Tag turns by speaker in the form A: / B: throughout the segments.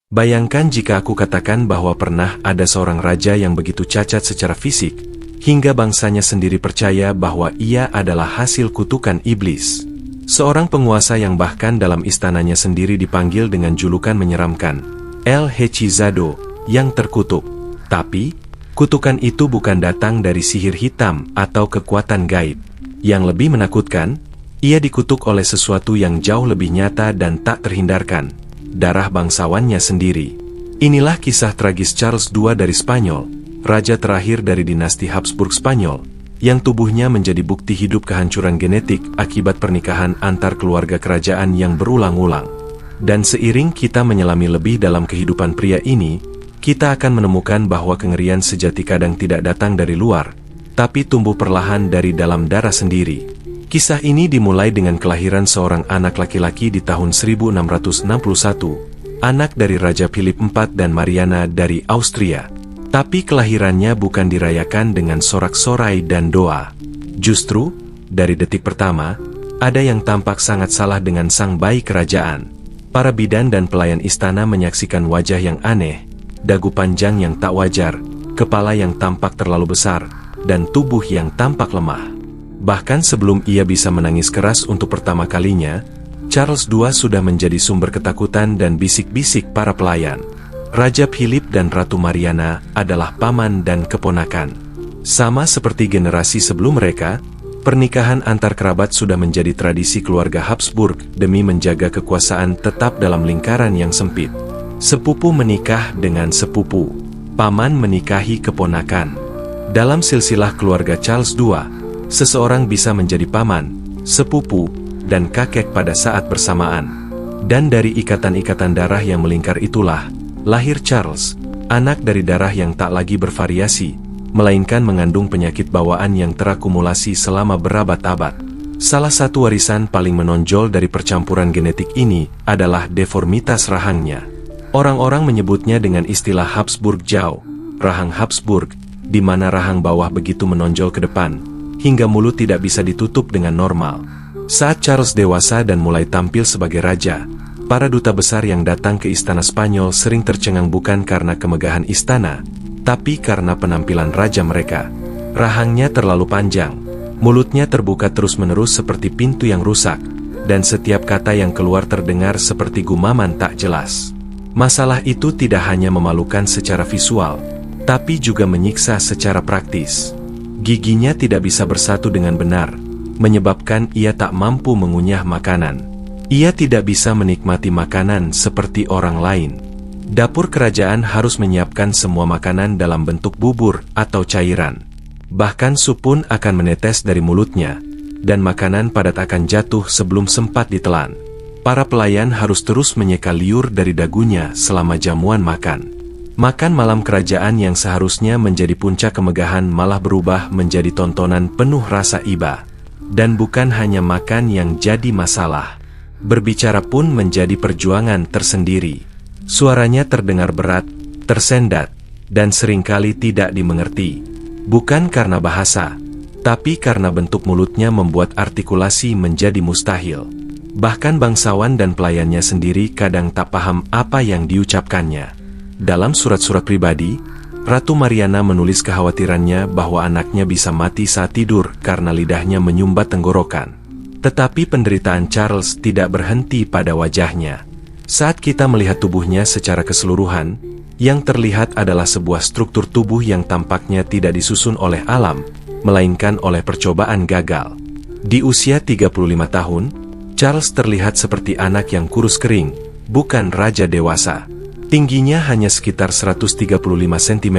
A: Bayangkan jika aku katakan bahwa pernah ada seorang raja yang begitu cacat secara fisik, hingga bangsanya sendiri percaya bahwa ia adalah hasil kutukan iblis. Seorang penguasa yang bahkan dalam istananya sendiri dipanggil dengan julukan menyeramkan, El Hechizado, yang terkutuk. Tapi, kutukan itu bukan datang dari sihir hitam atau kekuatan gaib. Yang lebih menakutkan, ia dikutuk oleh sesuatu yang jauh lebih nyata dan tak terhindarkan, darah bangsawannya sendiri. Inilah kisah tragis Charles II dari Spanyol, raja terakhir dari dinasti Habsburg Spanyol, yang tubuhnya menjadi bukti hidup kehancuran genetik akibat pernikahan antar keluarga kerajaan yang berulang-ulang. Dan seiring kita menyelami lebih dalam kehidupan pria ini, kita akan menemukan bahwa kengerian sejati kadang tidak datang dari luar, tapi tumbuh perlahan dari dalam darah sendiri. Kisah ini dimulai dengan kelahiran seorang anak laki-laki di tahun 1661, anak dari Raja Philip IV dan Mariana dari Austria. Tapi kelahirannya bukan dirayakan dengan sorak-sorai dan doa. Justru, dari detik pertama, ada yang tampak sangat salah dengan sang bayi kerajaan. Para bidan dan pelayan istana menyaksikan wajah yang aneh, dagu panjang yang tak wajar, kepala yang tampak terlalu besar, dan tubuh yang tampak lemah. Bahkan sebelum ia bisa menangis keras untuk pertama kalinya, Charles II sudah menjadi sumber ketakutan dan bisik-bisik para pelayan. Raja Philip dan Ratu Mariana adalah paman dan keponakan. Sama seperti generasi sebelum mereka, pernikahan antar kerabat sudah menjadi tradisi keluarga Habsburg demi menjaga kekuasaan tetap dalam lingkaran yang sempit. Sepupu menikah dengan sepupu, paman menikahi keponakan. Dalam silsilah keluarga Charles II, seseorang bisa menjadi paman, sepupu, dan kakek pada saat bersamaan. Dan dari ikatan-ikatan darah yang melingkar itulah, lahir Charles, anak dari darah yang tak lagi bervariasi, melainkan mengandung penyakit bawaan yang terakumulasi selama berabad-abad. Salah satu warisan paling menonjol dari percampuran genetik ini adalah deformitas rahangnya. Orang-orang menyebutnya dengan istilah Habsburg Jaw, rahang Habsburg, di mana rahang bawah begitu menonjol ke depan, hingga mulut tidak bisa ditutup dengan normal. Saat Charles dewasa dan mulai tampil sebagai raja, para duta besar yang datang ke istana Spanyol sering tercengang bukan karena kemegahan istana, tapi karena penampilan raja mereka. Rahangnya terlalu panjang, mulutnya terbuka terus-menerus seperti pintu yang rusak, dan setiap kata yang keluar terdengar seperti gumaman tak jelas. Masalah itu tidak hanya memalukan secara visual, tapi juga menyiksa secara praktis. Giginya tidak bisa bersatu dengan benar, menyebabkan ia tak mampu mengunyah makanan. Ia tidak bisa menikmati makanan seperti orang lain. Dapur kerajaan harus menyiapkan semua makanan dalam bentuk bubur atau cairan. Bahkan sup pun akan menetes dari mulutnya, dan makanan padat akan jatuh sebelum sempat ditelan. Para pelayan harus terus menyeka liur dari dagunya selama jamuan makan. Makan malam kerajaan yang seharusnya menjadi puncak kemegahan malah berubah menjadi tontonan penuh rasa iba. Dan bukan hanya makan yang jadi masalah. Berbicara pun menjadi perjuangan tersendiri. Suaranya terdengar berat, tersendat, dan seringkali tidak dimengerti. Bukan karena bahasa, tapi karena bentuk mulutnya membuat artikulasi menjadi mustahil. Bahkan bangsawan dan pelayannya sendiri kadang tak paham apa yang diucapkannya. Dalam surat-surat pribadi, Ratu Mariana menulis kekhawatirannya bahwa anaknya bisa mati saat tidur karena lidahnya menyumbat tenggorokan. Tetapi penderitaan Charles tidak berhenti pada wajahnya. Saat kita melihat tubuhnya secara keseluruhan, yang terlihat adalah sebuah struktur tubuh yang tampaknya tidak disusun oleh alam, melainkan oleh percobaan gagal. Di usia 35 tahun, Charles terlihat seperti anak yang kurus kering, bukan raja dewasa. Tingginya hanya sekitar 135 cm,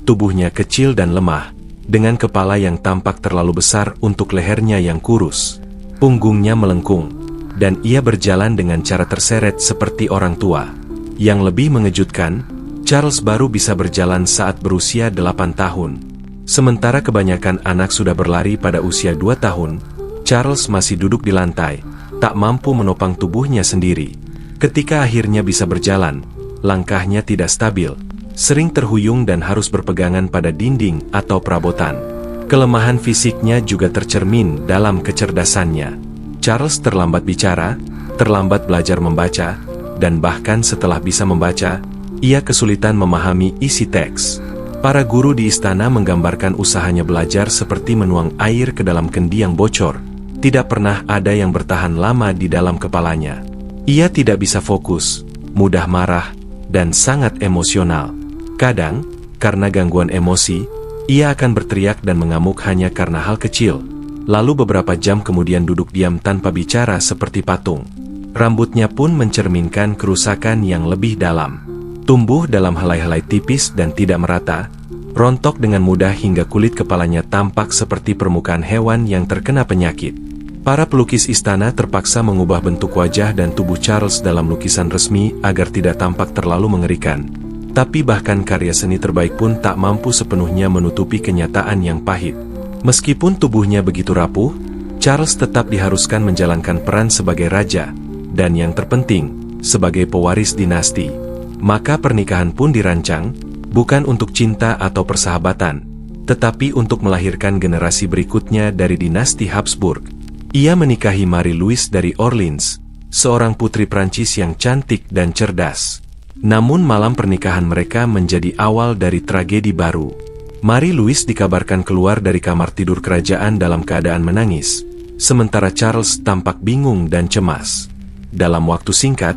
A: tubuhnya kecil dan lemah, dengan kepala yang tampak terlalu besar untuk lehernya yang kurus. Punggungnya melengkung, dan ia berjalan dengan cara terseret seperti orang tua. Yang lebih mengejutkan, Charles baru bisa berjalan saat berusia 8 tahun. Sementara kebanyakan anak sudah berlari pada usia 2 tahun, Charles masih duduk di lantai, tak mampu menopang tubuhnya sendiri. Ketika akhirnya bisa berjalan, langkahnya tidak stabil, sering terhuyung dan harus berpegangan pada dinding atau perabotan. Kelemahan fisiknya juga tercermin dalam kecerdasannya. Charles terlambat bicara, terlambat belajar membaca, dan bahkan setelah bisa membaca, ia kesulitan memahami isi teks. Para guru di istana menggambarkan usahanya belajar seperti menuang air ke dalam kendi yang bocor. Tidak pernah ada yang bertahan lama di dalam kepalanya. Ia tidak bisa fokus, mudah marah, dan sangat emosional. Kadang, karena gangguan emosi, ia akan berteriak dan mengamuk hanya karena hal kecil. Lalu beberapa jam kemudian duduk diam tanpa bicara seperti patung. Rambutnya pun mencerminkan kerusakan yang lebih dalam. Tumbuh dalam helai-helai tipis dan tidak merata, rontok dengan mudah hingga kulit kepalanya tampak seperti permukaan hewan yang terkena penyakit. Para pelukis istana terpaksa mengubah bentuk wajah dan tubuh Charles dalam lukisan resmi agar tidak tampak terlalu mengerikan. Tapi bahkan karya seni terbaik pun tak mampu sepenuhnya menutupi kenyataan yang pahit. Meskipun tubuhnya begitu rapuh, Charles tetap diharuskan menjalankan peran sebagai raja, dan yang terpenting, sebagai pewaris dinasti. Maka pernikahan pun dirancang, bukan untuk cinta atau persahabatan, tetapi untuk melahirkan generasi berikutnya dari dinasti Habsburg. Ia menikahi Marie-Louise dari Orleans, seorang putri Prancis yang cantik dan cerdas. Namun malam pernikahan mereka menjadi awal dari tragedi baru. Marie-Louise dikabarkan keluar dari kamar tidur kerajaan dalam keadaan menangis, sementara Charles tampak bingung dan cemas. Dalam waktu singkat,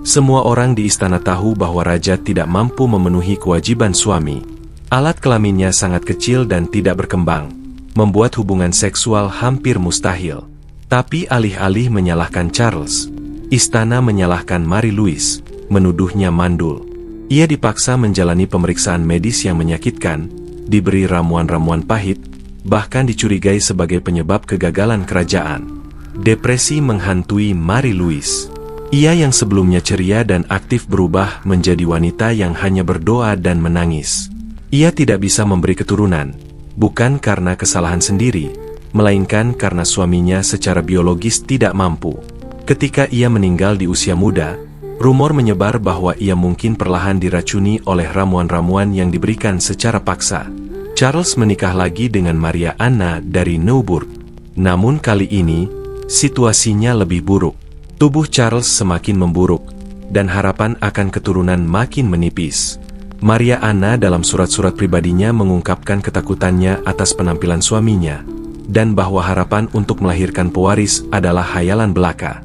A: semua orang di istana tahu bahwa raja tidak mampu memenuhi kewajiban suami. Alat kelaminnya sangat kecil dan tidak berkembang, membuat hubungan seksual hampir mustahil. Tapi alih-alih menyalahkan Charles, istana menyalahkan Marie-Louise, menuduhnya mandul. Ia dipaksa menjalani pemeriksaan medis yang menyakitkan, diberi ramuan-ramuan pahit, bahkan dicurigai sebagai penyebab kegagalan kerajaan. Depresi menghantui Marie-Louise. Ia yang sebelumnya ceria dan aktif berubah menjadi wanita yang hanya berdoa dan menangis. Ia tidak bisa memberi keturunan, bukan karena kesalahan sendiri, melainkan karena suaminya secara biologis tidak mampu. Ketika ia meninggal di usia muda, rumor menyebar bahwa ia mungkin perlahan diracuni oleh ramuan-ramuan yang diberikan secara paksa. Charles menikah lagi dengan Maria Anna dari Neuburg. Namun kali ini, situasinya lebih buruk. Tubuh Charles semakin memburuk, dan harapan akan keturunan makin menipis. Maria Anna dalam surat-surat pribadinya mengungkapkan ketakutannya atas penampilan suaminya, dan bahwa harapan untuk melahirkan pewaris adalah hayalan belaka.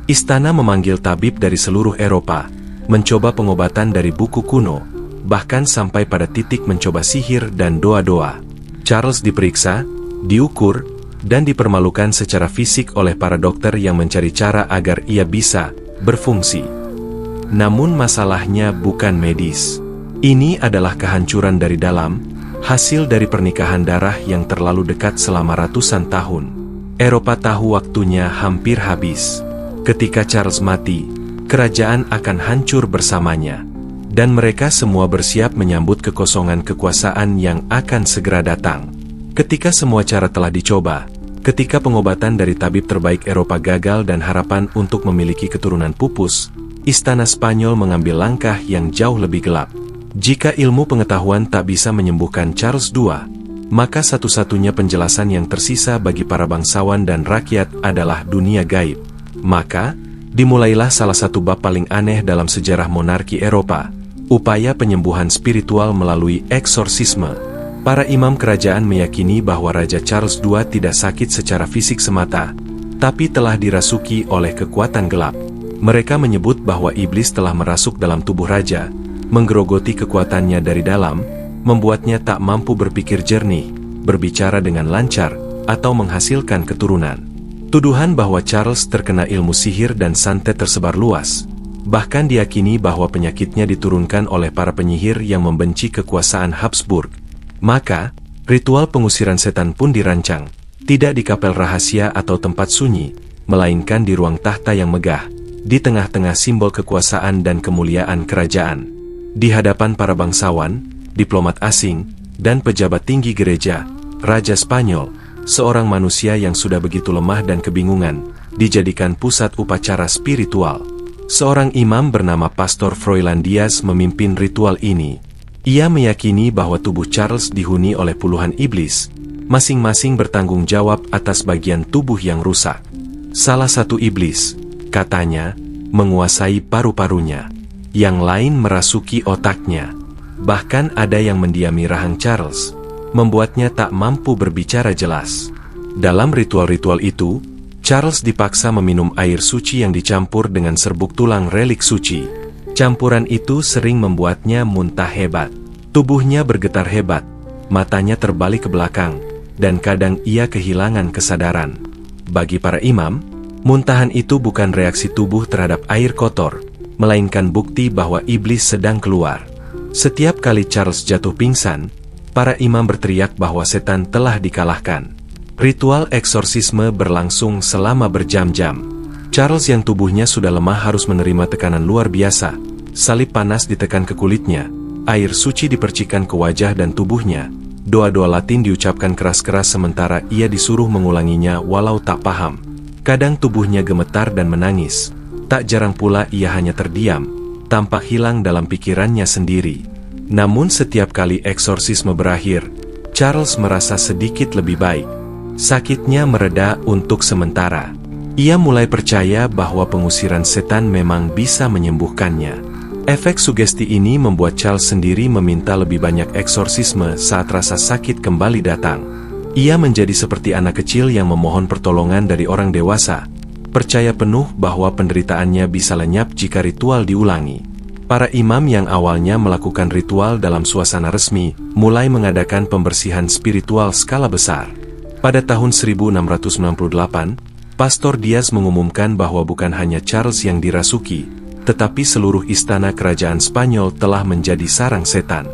A: Istana memanggil tabib dari seluruh Eropa, mencoba pengobatan dari buku kuno, bahkan sampai pada titik mencoba sihir dan doa-doa. Charles diperiksa, diukur, dan dipermalukan secara fisik oleh para dokter yang mencari cara agar ia bisa berfungsi. Namun masalahnya bukan medis. Ini adalah kehancuran dari dalam, hasil dari pernikahan darah yang terlalu dekat selama ratusan tahun. Eropa tahu waktunya hampir habis. Ketika Charles mati, kerajaan akan hancur bersamanya. Dan mereka semua bersiap menyambut kekosongan kekuasaan yang akan segera datang. Ketika semua cara telah dicoba, ketika pengobatan dari tabib terbaik Eropa gagal dan harapan untuk memiliki keturunan pupus, istana Spanyol mengambil langkah yang jauh lebih gelap. Jika ilmu pengetahuan tak bisa menyembuhkan Charles II, maka satu-satunya penjelasan yang tersisa bagi para bangsawan dan rakyat adalah dunia gaib. Maka, dimulailah salah satu bab paling aneh dalam sejarah monarki Eropa, upaya penyembuhan spiritual melalui eksorsisme. Para imam kerajaan meyakini bahwa Raja Charles II tidak sakit secara fisik semata, tapi telah dirasuki oleh kekuatan gelap. Mereka menyebut bahwa iblis telah merasuk dalam tubuh raja, menggerogoti kekuatannya dari dalam, membuatnya tak mampu berpikir jernih, berbicara dengan lancar, atau menghasilkan keturunan. Tuduhan bahwa Charles terkena ilmu sihir dan santet tersebar luas. Bahkan diyakini bahwa penyakitnya diturunkan oleh para penyihir yang membenci kekuasaan Habsburg. Maka, ritual pengusiran setan pun dirancang, tidak di kapel rahasia atau tempat sunyi, melainkan di ruang tahta yang megah, di tengah-tengah simbol kekuasaan dan kemuliaan kerajaan. Di hadapan para bangsawan, diplomat asing, dan pejabat tinggi gereja, Raja Spanyol, seorang manusia yang sudah begitu lemah dan kebingungan, dijadikan pusat upacara spiritual. Seorang imam bernama Pastor Froilan Diaz memimpin ritual ini. Ia meyakini bahwa tubuh Charles dihuni oleh puluhan iblis, masing-masing bertanggung jawab atas bagian tubuh yang rusak. Salah satu iblis, katanya, menguasai paru-parunya. Yang lain merasuki otaknya. Bahkan ada yang mendiami rahang Charles, membuatnya tak mampu berbicara jelas. Dalam ritual-ritual itu, Charles dipaksa meminum air suci yang dicampur dengan serbuk tulang relik suci. Campuran itu sering membuatnya muntah hebat. Tubuhnya bergetar hebat, matanya terbalik ke belakang, dan kadang ia kehilangan kesadaran. Bagi para imam, muntahan itu bukan reaksi tubuh terhadap air kotor, melainkan bukti bahwa iblis sedang keluar. Setiap kali Charles jatuh pingsan, para imam berteriak bahwa setan telah dikalahkan. Ritual eksorsisme berlangsung selama berjam-jam. Charles yang tubuhnya sudah lemah harus menerima tekanan luar biasa. Salib panas ditekan ke kulitnya, air suci dipercikan ke wajah dan tubuhnya. Doa-doa Latin diucapkan keras-keras sementara ia disuruh mengulanginya walau tak paham. Kadang tubuhnya gemetar dan menangis. Tak jarang pula ia hanya terdiam, tampak hilang dalam pikirannya sendiri. Namun setiap kali eksorsisme berakhir, Charles merasa sedikit lebih baik. Sakitnya mereda untuk sementara. Ia mulai percaya bahwa pengusiran setan memang bisa menyembuhkannya. Efek sugesti ini membuat Charles sendiri meminta lebih banyak eksorsisme saat rasa sakit kembali datang. Ia menjadi seperti anak kecil yang memohon pertolongan dari orang dewasa, percaya penuh bahwa penderitaannya bisa lenyap jika ritual diulangi. Para imam yang awalnya melakukan ritual dalam suasana resmi, mulai mengadakan pembersihan spiritual skala besar. Pada tahun 1698, Pastor Diaz mengumumkan bahwa bukan hanya Charles yang dirasuki, tetapi seluruh istana kerajaan Spanyol telah menjadi sarang setan.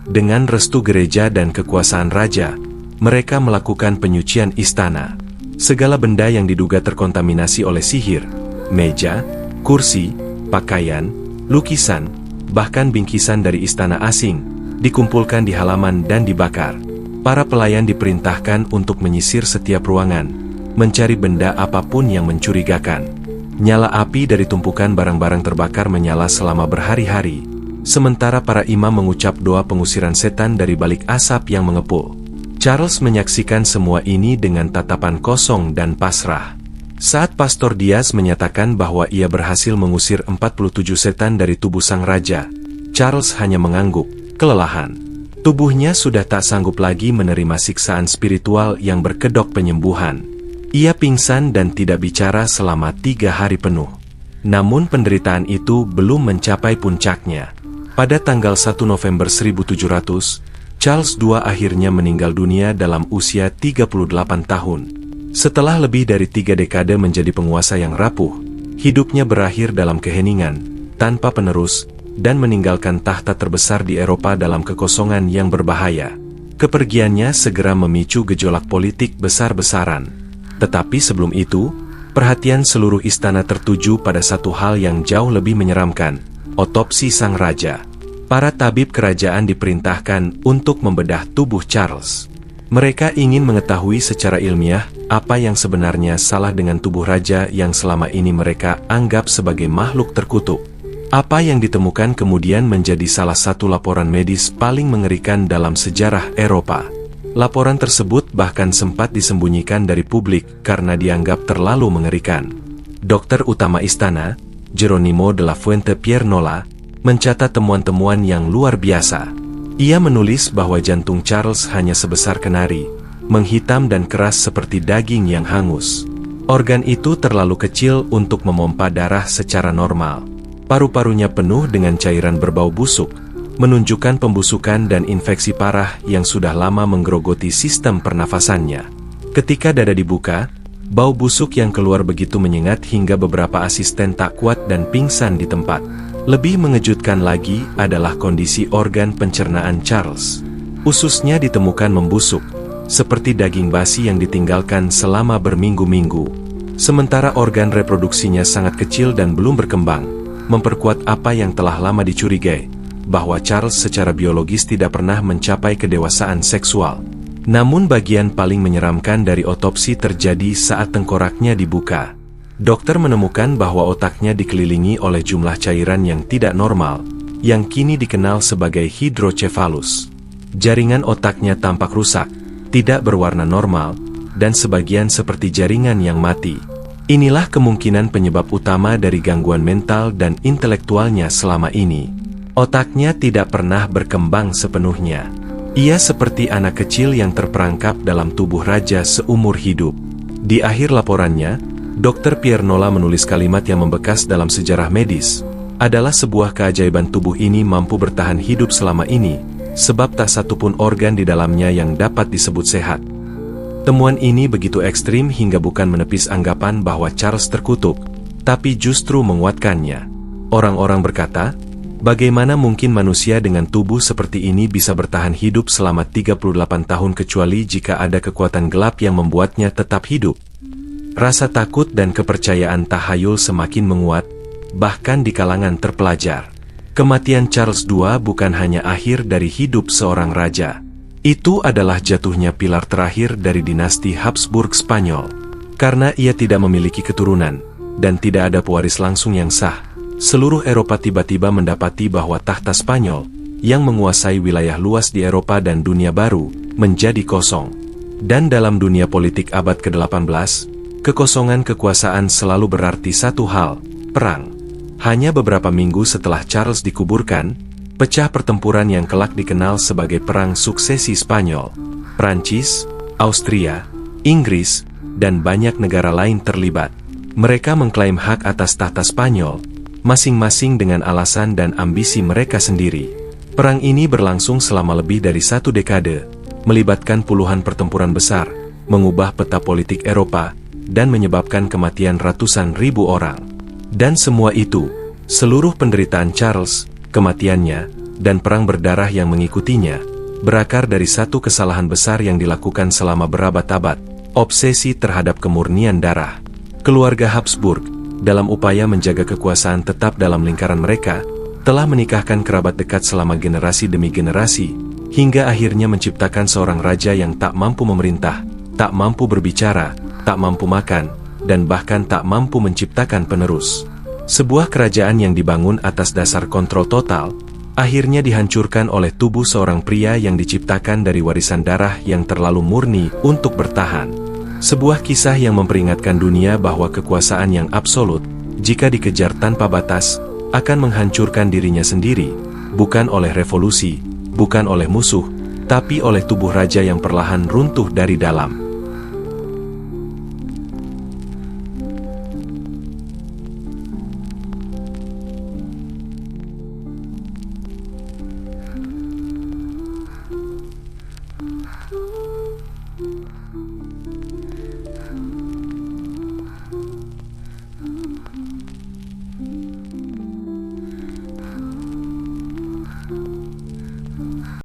A: Dengan restu gereja dan kekuasaan raja, mereka melakukan penyucian istana. Segala benda yang diduga terkontaminasi oleh sihir, meja, kursi, pakaian, lukisan, bahkan bingkisan dari istana asing, dikumpulkan di halaman dan dibakar. Para pelayan diperintahkan untuk menyisir setiap ruangan, mencari benda apapun yang mencurigakan. Nyala api dari tumpukan barang-barang terbakar menyala selama berhari-hari, sementara para imam mengucap doa pengusiran setan dari balik asap yang mengepul. Charles menyaksikan semua ini dengan tatapan kosong dan pasrah. Saat Pastor Diaz menyatakan bahwa ia berhasil mengusir 47 setan dari tubuh sang raja, Charles hanya mengangguk, kelelahan. Tubuhnya sudah tak sanggup lagi menerima siksaan spiritual yang berkedok penyembuhan. Ia pingsan dan tidak bicara selama 3 hari penuh. Namun penderitaan itu belum mencapai puncaknya. Pada tanggal 1 November 1700, Charles II akhirnya meninggal dunia dalam usia 38 tahun. Setelah lebih dari 3 dekade menjadi penguasa yang rapuh, hidupnya berakhir dalam keheningan, tanpa penerus, dan meninggalkan tahta terbesar di Eropa dalam kekosongan yang berbahaya. Kepergiannya segera memicu gejolak politik besar-besaran. Tetapi sebelum itu, perhatian seluruh istana tertuju pada satu hal yang jauh lebih menyeramkan, otopsi sang raja. Para tabib kerajaan diperintahkan untuk membedah tubuh Charles. Mereka ingin mengetahui secara ilmiah apa yang sebenarnya salah dengan tubuh raja yang selama ini mereka anggap sebagai makhluk terkutuk. Apa yang ditemukan kemudian menjadi salah satu laporan medis paling mengerikan dalam sejarah Eropa. Laporan tersebut bahkan sempat disembunyikan dari publik karena dianggap terlalu mengerikan. Dokter utama istana, Geronimo de la Fuente Piernola, mencatat temuan-temuan yang luar biasa. Ia menulis bahwa jantung Charles hanya sebesar kenari, menghitam dan keras seperti daging yang hangus. Organ itu terlalu kecil untuk memompa darah secara normal. Paru-parunya penuh dengan cairan berbau busuk, menunjukkan pembusukan dan infeksi parah yang sudah lama menggerogoti sistem pernafasannya. Ketika dada dibuka, bau busuk yang keluar begitu menyengat hingga beberapa asisten tak kuat dan pingsan di tempat. Lebih mengejutkan lagi adalah kondisi organ pencernaan Charles. Ususnya ditemukan membusuk, seperti daging basi yang ditinggalkan selama berminggu-minggu. Sementara organ reproduksinya sangat kecil dan belum berkembang, memperkuat apa yang telah lama dicurigai, bahwa Charles secara biologis tidak pernah mencapai kedewasaan seksual. Namun bagian paling menyeramkan dari otopsi terjadi saat tengkoraknya dibuka. Dokter menemukan bahwa otaknya dikelilingi oleh jumlah cairan yang tidak normal, yang kini dikenal sebagai hidrocephalus. Jaringan otaknya tampak rusak, tidak berwarna normal, dan sebagian seperti jaringan yang mati. Inilah kemungkinan penyebab utama dari gangguan mental dan intelektualnya selama ini. Otaknya tidak pernah berkembang sepenuhnya. Ia seperti anak kecil yang terperangkap dalam tubuh raja seumur hidup. Di akhir laporannya, Dr. Pierre Nola menulis kalimat yang membekas dalam sejarah medis. Adalah sebuah keajaiban tubuh ini mampu bertahan hidup selama ini, sebab tak satupun organ di dalamnya yang dapat disebut sehat. Temuan ini begitu ekstrim hingga bukan menepis anggapan bahwa Charles terkutuk, tapi justru menguatkannya. Orang-orang berkata, bagaimana mungkin manusia dengan tubuh seperti ini bisa bertahan hidup selama 38 tahun kecuali jika ada kekuatan gelap yang membuatnya tetap hidup? Rasa takut dan kepercayaan tahayul semakin menguat, bahkan di kalangan terpelajar. Kematian Charles II bukan hanya akhir dari hidup seorang raja. Itu adalah jatuhnya pilar terakhir dari dinasti Habsburg Spanyol. Karena ia tidak memiliki keturunan, dan tidak ada pewaris langsung yang sah, seluruh Eropa tiba-tiba mendapati bahwa tahta Spanyol, yang menguasai wilayah luas di Eropa dan dunia baru, menjadi kosong. Dan dalam dunia politik abad ke-18, kekosongan kekuasaan selalu berarti satu hal, perang. Hanya beberapa minggu setelah Charles dikuburkan, pecah pertempuran yang kelak dikenal sebagai Perang Suksesi Spanyol. Prancis, Austria, Inggris, dan banyak negara lain terlibat. Mereka mengklaim hak atas tahta Spanyol, masing-masing dengan alasan dan ambisi mereka sendiri. Perang ini berlangsung selama lebih dari 1 dekade, melibatkan puluhan pertempuran besar, mengubah peta politik Eropa, dan menyebabkan kematian ratusan ribu orang. Dan semua itu, seluruh penderitaan Charles, kematiannya, dan perang berdarah yang mengikutinya, berakar dari satu kesalahan besar yang dilakukan selama berabad-abad, obsesi terhadap kemurnian darah. Keluarga Habsburg, dalam upaya menjaga kekuasaan tetap dalam lingkaran mereka, telah menikahkan kerabat dekat selama generasi demi generasi, hingga akhirnya menciptakan seorang raja yang tak mampu memerintah, tak mampu berbicara, tak mampu makan, dan bahkan tak mampu menciptakan penerus. Sebuah kerajaan yang dibangun atas dasar kontrol total, akhirnya dihancurkan oleh tubuh seorang pria yang diciptakan dari warisan darah yang terlalu murni untuk bertahan. Sebuah kisah yang memperingatkan dunia bahwa kekuasaan yang absolut, jika dikejar tanpa batas, akan menghancurkan dirinya sendiri, bukan oleh revolusi, bukan oleh musuh, tapi oleh tubuh raja yang perlahan runtuh dari dalam.